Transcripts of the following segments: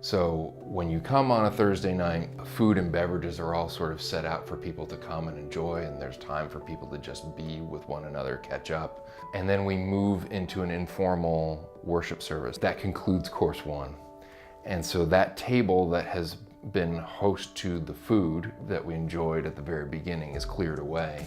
So when you come on a Thursday night, food and beverages are all sort of set out for people to come and enjoy, and there's time for people to just be with one another, catch up. And then we move into an informal worship service. That concludes course one. And so that table that has been host to the food that we enjoyed at the very beginning is cleared away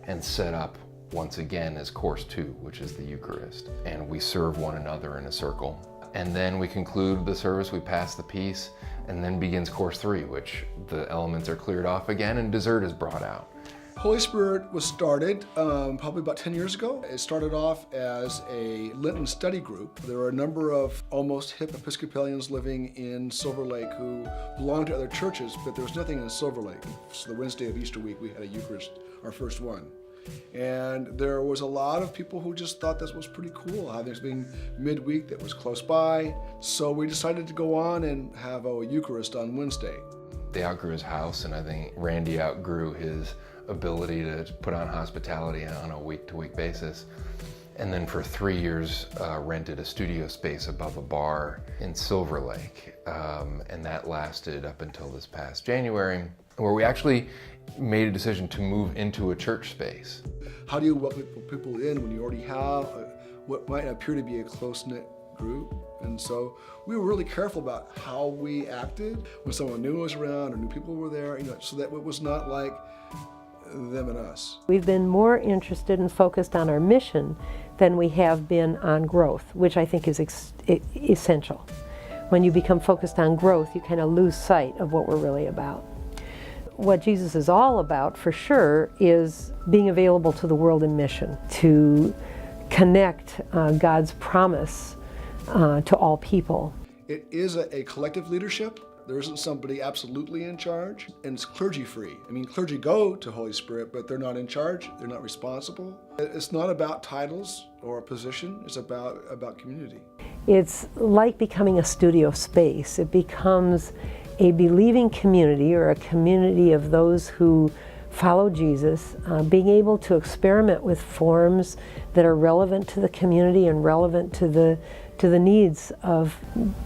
and set up once again as course two, which is the Eucharist. And we serve one another in a circle. And then we conclude the service, we pass the peace, and then begins course three, which the elements are cleared off again and dessert is brought out. Holy Spirit was started probably about 10 years ago. It started off as a Lenten study group. There were a number of almost hip Episcopalians living in Silver Lake who belonged to other churches, but there was nothing in Silver Lake. So the Wednesday of Easter week, we had a Eucharist, our first one. And there was a lot of people who just thought this was pretty cool, having this being midweek that was close by. So we decided to go on and have a Eucharist on Wednesday. They outgrew his house, and I think Randy outgrew his ability to put on hospitality on a week-to-week basis. And then for 3 years, rented a studio space above a bar in Silver Lake. And that lasted up until this past January, where we actually made a decision to move into a church space. How do you welcome people in when you already have what might appear to be a close-knit group? And so we were really careful about how we acted when someone new was around or new people were there, so that it was not like them and us. We've been more interested and focused on our mission than we have been on growth, which I think is essential. When you become focused on growth, you kind of lose sight of what we're really about. What Jesus is all about, for sure, is being available to the world in mission, to connect God's promise to all people. It is a collective leadership. There isn't somebody absolutely in charge, and it's clergy-free. I mean, clergy go to Holy Spirit, but they're not in charge, they're not responsible. It's not about titles or a position, it's about community. It's like becoming a studio space. It becomes a believing community, or a community of those who follow Jesus, being able to experiment with forms that are relevant to the community and relevant to the needs of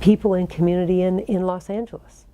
people in community in Los Angeles.